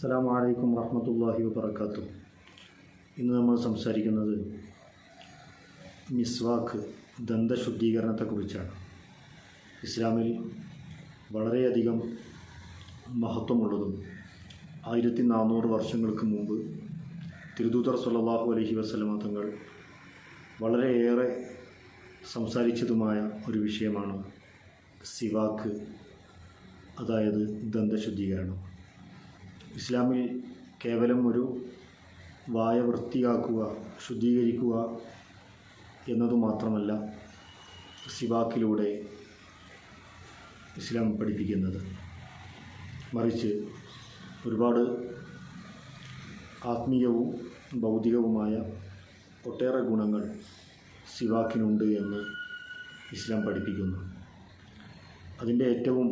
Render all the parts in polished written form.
അസ്സലാമു അലൈക്കും വറഹ്മത്തുള്ളാഹി വബറകാതുഹു. ഇന്ന് നമ്മൾ സംസാരിക്കുന്നത് മിസ്വാക്ക് ദന്തശുദ്ധീകരണത്തെക്കുറിച്ചാണ്. ഇസ്ലാമിൽ വളരെയധികം മഹത്വമുള്ളതും 1400 വർഷങ്ങൾക്ക് മുമ്പ് തിരുദൂതർ സ്വല്ലല്ലാഹു അലൈഹി വസല്ലമ തങ്ങൾ വളരെയേറെ സംസാരിച്ചതുമായ ഒരു വിഷയമാണ് സിവാക്ക്, അതായത് ദന്തശുദ്ധീകരണം. ഇസ്ലാമിൽ കേവലം ഒരു വായ വൃത്തിയാക്കുക, ശുദ്ധീകരിക്കുക എന്നതു മാത്രമല്ല സിവാക്കിലൂടെ ഇസ്ലാം പഠിപ്പിക്കുന്നത്. മറിച്ച് ഒരുപാട് ആത്മീയവും ഭൗതികവുമായ ഒട്ടേറെ ഗുണങ്ങൾ സിവാക്കിനുണ്ട് എന്ന് ഇസ്ലാം പഠിപ്പിക്കുന്നു. അതിൻ്റെ ഏറ്റവും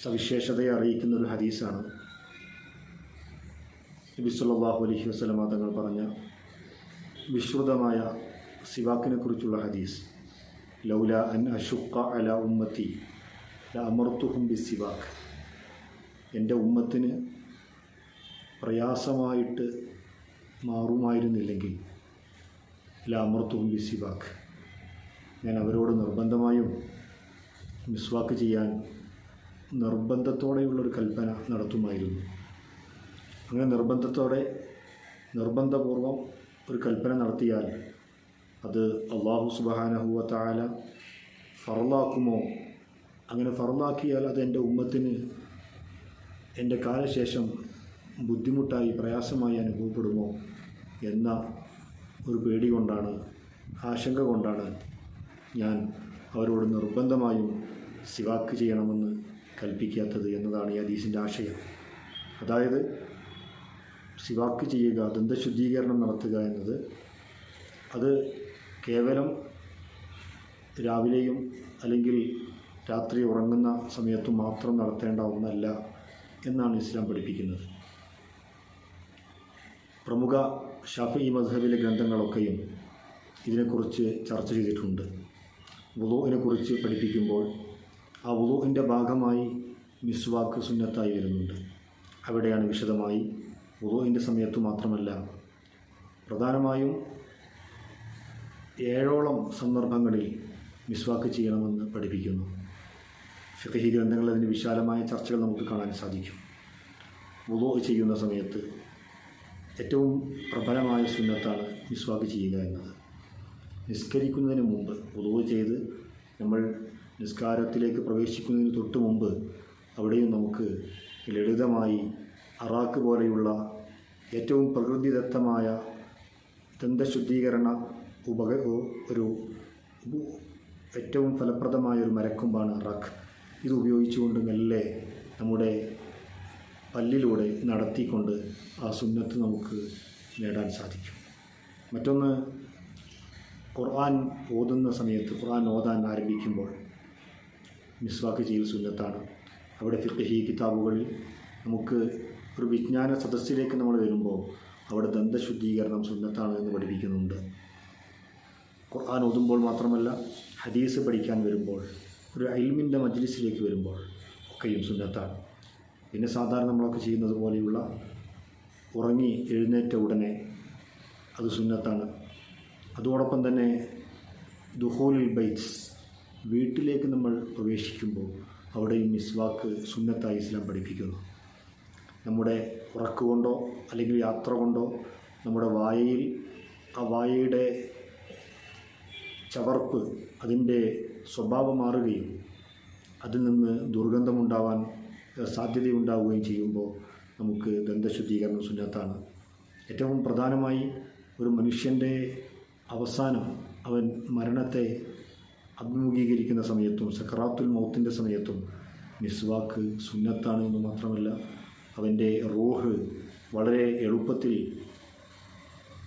സവിശേഷതയെ അറിയിക്കുന്ന ഒരു ഹദീസാണ് നബി സല്ലല്ലാഹു അലൈഹി വസല്ലമ തങ്ങൾ പറഞ്ഞ വിശ്രുതമായ സിവാക്കിനെ കുറിച്ചുള്ള ഹദീസ്. ലൗല അൻ അശുഖ അല ഉമ്മത്തി ലഅമർതുഹും ബിസിവാക്ക്. എൻ്റെ ഉമ്മത്തിന് പ്രയാസമായിട്ട് മാറുമായിരുന്നില്ലെങ്കിൽ ലഅമർതുഹും ബിസിവാക്ക്, ഞാൻ അവരോട് നിർബന്ധമായും മിസ്വാക്ക് ചെയ്യാൻ നിർബന്ധത്തോടെയുള്ളൊരു കൽപ്പന നടത്തുമായിരുന്നു. അങ്ങനെ നിർബന്ധപൂർവം ഒരു കൽപ്പന നടത്തിയാൽ അത് അല്ലാഹു സുബ്ഹാനഹു വ തആല ഫർളാക്കുമോ, അങ്ങനെ ഫർളാക്കിയാൽ അത് എൻ്റെ ഉമ്മത്തിന് എൻ്റെ കാലശേഷം ബുദ്ധിമുട്ടായി പ്രയാസമായി അനുഭവപ്പെടുമോ എന്ന ഒരു പേടി കൊണ്ടാണ്, ആശങ്ക കൊണ്ടാണ് ഞാൻ അവരോട് നിർബന്ധമായും സിവാക്ക് ചെയ്യണമെന്ന് കൽപ്പിക്കാത്തത് എന്നതാണ് ഈ ഹദീസിൻ്റെ ആശയം. അതായത് സിവാക്ക് ചെയ്യുക, ദന്തശുദ്ധീകരണം നടത്തുക എന്നത് അത് കേവലം രാവിലെയും അല്ലെങ്കിൽ രാത്രി ഉറങ്ങുന്ന സമയത്തും മാത്രം നടത്തേണ്ട ഒന്നല്ല എന്നാണ് ഇസ്ലാം പഠിപ്പിക്കുന്നത്. പ്രമുഖ ഷാഫിഈ മദ്ഹബിലെ ഗ്രന്ഥങ്ങളൊക്കെയും ഇതിനെക്കുറിച്ച് ചർച്ച ചെയ്തിട്ടുണ്ട്. വുളൂഇനെ കുറിച്ച് പഠിപ്പിക്കുമ്പോൾ ആ വുളൂഇൻ്റെ ഭാഗമായി മിസ്വാക്ക് സുന്നത്തായി വരുന്നുണ്ട്. അവിടെയാണ് വിശദമായി വുളൂഇൻ്റെ സമയത്തു മാത്രമല്ല, പ്രധാനമായും 7ഓളം സന്ദർഭങ്ങളിൽ മിസ്വാക്ക് ചെയ്യണമെന്ന് പഠിപ്പിക്കുന്നു. ഫിഖ്ഹി ഗ്രന്ഥങ്ങളിൽ അതിന് വിശാലമായ ചർച്ചകൾ നമുക്ക് കാണാൻ സാധിക്കും. വുളൂ ചെയ്യുന്ന സമയത്ത് ഏറ്റവും പ്രബലമായ സുന്നത്താണ് മിസ്വാക്ക് ചെയ്യുക എന്നത്. നിസ്കരിക്കുന്നതിന് മുമ്പ് വുളൂ ചെയ്ത് നമ്മൾ നിസ്കാരത്തിലേക്ക് പ്രവേശിക്കുന്നതിന് തൊട്ട് മുമ്പ് അവിടെയും നമുക്ക് ലളിതമായി അറാക്ക് പോലെയുള്ള ഏറ്റവും പ്രകൃതിദത്തമായ ദന്തശുദ്ധീകരണ ഏറ്റവും ഫലപ്രദമായ ഒരു മരക്കൊമ്പാണ് അറാക്ക്. ഇത് ഉപയോഗിച്ചുകൊണ്ട് മെല്ലെ നമ്മുടെ പല്ലിലൂടെ നടത്തിക്കൊണ്ട് ആ സുന്നത്ത് നമുക്ക് നേടാൻ സാധിക്കും. മറ്റൊന്ന്, ഖുർആൻ ഓതുന്ന സമയത്ത്, ഖുർആൻ ഓതാൻ ആരംഭിക്കുമ്പോൾ മിസ്വാക്ക് ചെയ്യൽ സുന്നത്താണ്. അവിടെ ഫിഖ്ഹി കിതാബുകളിൽ നമുക്ക് ഒരു വിജ്ഞാന സദസ്സിലേക്ക് നമ്മൾ വരുമ്പോൾ അവിടെ ദന്തശുദ്ധീകരണം സുന്നത്താണ് എന്ന് പഠിപ്പിക്കുന്നുണ്ട്. ഖുർആൻ ഓതുമ്പോൾ മാത്രമല്ല, ഹദീസ് പഠിക്കാൻ വരുമ്പോൾ, ഒരു ഇൽമിൻ്റെ മജ്ലിസിലേക്ക് വരുമ്പോൾ ഒക്കെയും സുന്നത്താണ്. പിന്നെ സാധാരണ നമ്മളൊക്കെ ചെയ്യുന്നത് പോലെയുള്ള ഉറങ്ങി എഴുന്നേറ്റ ഉടനെ അത് സുന്നത്താണ്. അതോടൊപ്പം തന്നെ ദുഖൂലുൽ ബൈത്ത്, വീട്ടിലേക്ക് നമ്മൾ പ്രവേശിക്കുമ്പോൾ അവിടെയും മിസ്വാക്ക് സുന്നത്തായി ഇസ്ലാം പഠിപ്പിക്കുന്നു. നമ്മുടെ ഉറക്കുകൊണ്ടോ അല്ലെങ്കിൽ യാത്ര കൊണ്ടോ നമ്മുടെ വായയിൽ ആ വായയുടെ ചവർപ്പ്, അതിൻ്റെ സ്വഭാവം മാറുകയും അതിൽ നിന്ന് ദുർഗന്ധമുണ്ടാവാൻ സാധ്യതയുണ്ടാവുകയും ചെയ്യുമ്പോൾ നമുക്ക് ദന്തശുദ്ധീകരണം സുന്നത്താണ്. ഏറ്റവും പ്രധാനമായി ഒരു മനുഷ്യൻ്റെ അവസാനം അവൻ മരണത്തെ അഭിമുഖീകരിക്കുന്ന സമയത്തും സക്കറാത്തുൽ മൗത്തിൻ്റെ സമയത്തും മിസ്വാക്ക് സുന്നത്താണ് എന്ന് മാത്രമല്ല, അവൻ്റെ റൂഹ് വളരെ എളുപ്പത്തിൽ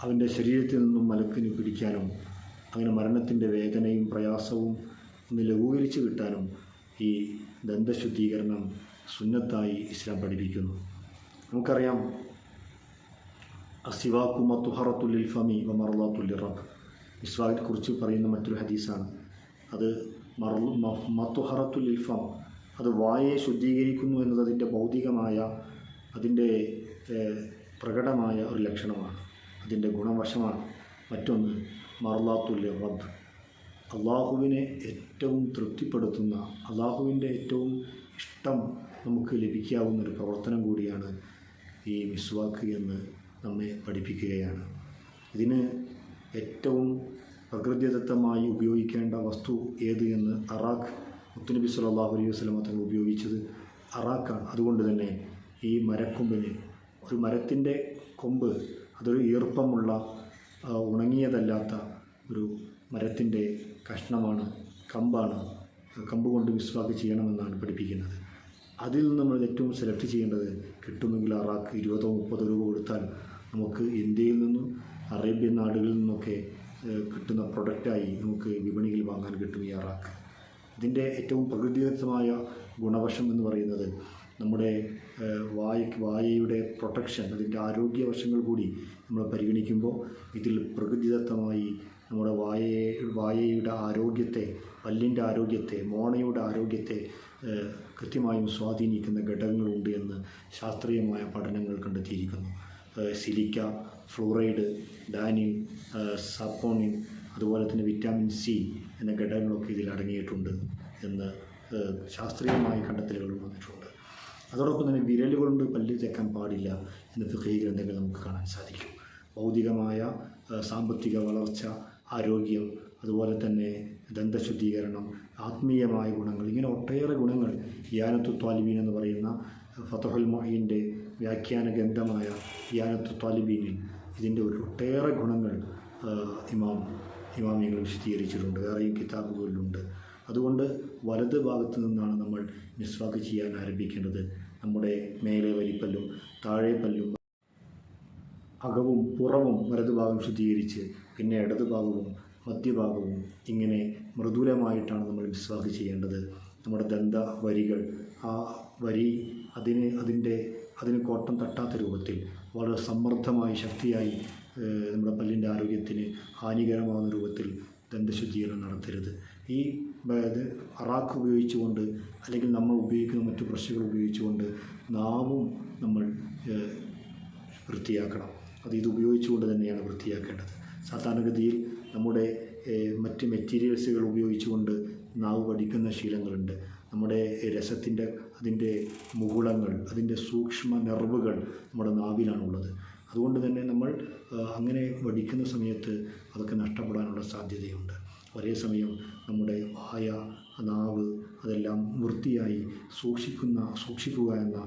അവൻ്റെ ശരീരത്തിൽ നിന്നും മലക്കിന് പിടിക്കാനും അങ്ങനെ മരണത്തിൻ്റെ വേദനയും പ്രയാസവും ഒന്ന് ലഘൂകരിച്ച് കിട്ടാനും ഈ ദന്തശുദ്ധീകരണം സുന്നത്തായി ഇസ്ലാം പഠിപ്പിക്കുന്നു. നമുക്കറിയാം, അസിവാക്കു മത്തുഹറത്തുൽ ലിൽ ഫമി വ മർളാത്തുൽ ലിറബ്, മിസ്വാക്കിനെ കുറിച്ച് പറയുന്ന മറ്റൊരു ഹദീസാണ്. അത് മത്തുഹറത്തുൽ ലിൽ ഫം, അത് വായയെ ശുദ്ധീകരിക്കുന്നു എന്നത് അതിൻ്റെ ഭൗതികമായ, അതിൻ്റെ പ്രകടമായ ഒരു ലക്ഷണമാണ്, അതിൻ്റെ ഗുണവശമാണ്. മറ്റൊന്ന് മർലാത്തുൽ റബ്ബ്, അള്ളാഹുവിനെ ഏറ്റവും തൃപ്തിപ്പെടുത്തുന്ന, അള്ളാഹുവിൻ്റെ ഏറ്റവും ഇഷ്ടം നമുക്ക് ലഭിക്കാവുന്നൊരു പ്രവർത്തനം കൂടിയാണ് ഈ മിസ്വാക്ക് എന്ന് നമ്മെ പഠിപ്പിക്കുകയാണ്. ഇതിന് ഏറ്റവും പ്രകൃതിദത്തമായി ഉപയോഗിക്കേണ്ട വസ്തു ഏത് എന്ന് അറാഖ്, മുത്തുനബി സല്ലല്ലാഹു അലൈഹി വസല്ലം തങ്ങൾ ഉപയോഗിച്ചത് അറാഖാണ്. അതുകൊണ്ട് തന്നെ ഈ മരക്കൊമ്പിന്, ഒരു മരത്തിൻ്റെ കൊമ്പ് അതൊരു ഈർപ്പമുള്ള ഉണങ്ങിയതല്ലാത്ത ഒരു മരത്തിൻ്റെ കഷ്ണമാണ്, കമ്പാണ്. കമ്പ് കൊണ്ട് മിസ്വാക്ക് ചെയ്യണമെന്നാണ് പഠിപ്പിക്കുന്നത്. അതിൽ നിന്ന് നമ്മൾ ഏറ്റവും സെലക്ട് ചെയ്യേണ്ടത്, കിട്ടുമെങ്കിൽ അറാഖ് 20-30 രൂപ കൊടുത്താൽ നമുക്ക് ഇന്ത്യയിൽ നിന്നും അറേബ്യൻ നാടുകളിൽ നിന്നൊക്കെ കിട്ടുന്ന പ്രൊഡക്റ്റായി നമുക്ക് വിപണിയിൽ വാങ്ങാൻ കിട്ടും ഈ അറാഖ്. ഇതിൻ്റെ ഏറ്റവും പ്രകൃതിദത്തമായ ഗുണവശം എന്ന് പറയുന്നത് നമ്മുടെ വായയുടെ പ്രൊട്ടക്ഷൻ, അതിൻ്റെ ആരോഗ്യവശങ്ങൾ കൂടി നമ്മൾ പരിഗണിക്കുമ്പോൾ ഇതിൽ പ്രകൃതിദത്തമായി നമ്മുടെ വായയുടെ ആരോഗ്യത്തെ, പല്ലിൻ്റെ ആരോഗ്യത്തെ, മോണയുടെ ആരോഗ്യത്തെ കൃത്യമായും സ്വാധീനിക്കുന്ന ഘടകങ്ങളുണ്ട് എന്ന് ശാസ്ത്രീയമായ പഠനങ്ങൾ കണ്ടെത്തിയിരിക്കുന്നു. സിലിക്ക, ഫ്ലൂറൈഡ്, ഡാനിൻ, സാപ്പോണിൻ, അതുപോലെ തന്നെ വിറ്റാമിൻ സി എന്ന ഘടകങ്ങളൊക്കെ ഇതിൽ അടങ്ങിയിട്ടുണ്ട് എന്ന് ശാസ്ത്രീയമായ കണ്ടെത്തലുകളും വന്നിട്ടുണ്ട്. അതോടൊപ്പം തന്നെ വിരൽ കൊണ്ട് പല്ല് തേക്കാൻ പാടില്ല എന്ന് ഫിഖ്ഹി ഗ്രന്ഥങ്ങൾ നമുക്ക് കാണാൻ സാധിക്കും. ഭൗതികമായ, സാമ്പത്തിക വളർച്ച, ആരോഗ്യം, അതുപോലെ തന്നെ ദന്തശുദ്ധീകരണം, ആത്മീയമായ ഗുണങ്ങൾ, ഇങ്ങനെ ഒട്ടേറെ ഗുണങ്ങൾ ഇയാനത്തു ത്വാലിബീൻ എന്ന് പറയുന്ന ഫതഹുൽ മുഈൻ്റെ വ്യാഖ്യാന ഗ്രന്ഥമായ ഇയാനത്തു ത്വാലിബീനിൽ ഇതിൻ്റെ ഒട്ടേറെ ഗുണങ്ങൾ ഇമാമികൾ വിശദീകരിച്ചിട്ടുണ്ട്, വേറെയും കിതാബുകളിലുണ്ട്. അതുകൊണ്ട് വലത് ഭാഗത്തു നിന്നാണ് നമ്മൾ മിസ്വാക്ക് ചെയ്യാൻ ആരംഭിക്കേണ്ടത്. നമ്മുടെ മേലെ വലിപ്പല്ലും താഴെ പല്ലും അകവും പുറവും വലതുഭാഗം ശുദ്ധീകരിച്ച് പിന്നെ ഇടതുഭാഗവും മധ്യഭാഗവും ഇങ്ങനെ മൃദുലമായിട്ടാണ് നമ്മൾ മിസ്വാക്ക് ചെയ്യേണ്ടത്. നമ്മുടെ ദന്ത വരികൾ, ആ വരി അതിന് കോട്ടം തട്ടാത്ത രൂപത്തിൽ വളരെ സമ്മർദ്ദമായി, ശക്തിയായി നമ്മുടെ പല്ലിൻ്റെ ആരോഗ്യത്തിന് ഹാനികരമാകുന്ന രൂപത്തിൽ ദന്തശുദ്ധീകരണം നടത്തരുത്. ഈ അറാഖ് ഉപയോഗിച്ചുകൊണ്ട്, അല്ലെങ്കിൽ നമ്മൾ ഉപയോഗിക്കുന്ന മറ്റു ബ്രഷുകൾ ഉപയോഗിച്ചുകൊണ്ട് നാവും നമ്മൾ വൃത്തിയാക്കണം. ഇത് ഉപയോഗിച്ചുകൊണ്ട് തന്നെയാണ് വൃത്തിയാക്കേണ്ടത്. സാധാരണഗതിയിൽ നമ്മുടെ മറ്റ് മെറ്റീരിയൽസുകൾ ഉപയോഗിച്ചുകൊണ്ട് നാവ് വടിക്കുന്ന ശീലങ്ങളുണ്ട്. നമ്മുടെ രസത്തിൻ്റെ, അതിൻ്റെ മുകുളങ്ങൾ, അതിൻ്റെ സൂക്ഷ്മ നെർവുകൾ നമ്മുടെ നാവിലാണുള്ളത്. അതുകൊണ്ട് തന്നെ നമ്മൾ അങ്ങനെ വടിക്കുന്ന സമയത്ത് അതൊക്കെ നഷ്ടപ്പെടാനുള്ള സാധ്യതയുണ്ട്. ഒരേ സമയം നമ്മുടെ വായ, നാവ് അതെല്ലാം വൃത്തിയായി സൂക്ഷിക്കുക എന്ന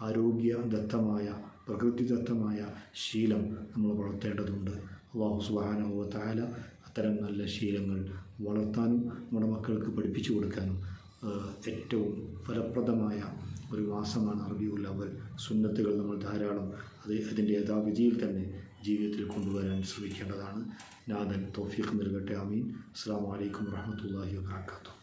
ആരോഗ്യദത്തമായ, പ്രകൃതിദത്തമായ ശീലം നമ്മൾ വളർത്തേണ്ടതുണ്ട്. അല്ലാഹു സുബ്ഹാനഹു വ തആല അത്തരം നല്ല ശീലങ്ങൾ വളർത്താനും നമ്മുടെ മക്കൾക്ക് പഠിപ്പിച്ചു കൊടുക്കാനും ഏറ്റവും ഫലപ്രദമായ ഒരു മാസമാണ് റബീഉൽ അവ്വൽ. സുന്നത്തുകൾ നമ്മൾ ധാരാളം അതിൻ്റെ യഥാവിധിയിൽ തന്നെ ജീവിതത്തിൽ കൊണ്ടുവരാൻ ശ്രമിക്കേണ്ടതാണ്. നാഥൻ തൗഫീഖ് നൽകട്ടെ. ആമീൻ. അസ്സലാമു അലൈക്കും വറഹ്മത്തുള്ളാഹി വബറകാതുഹു.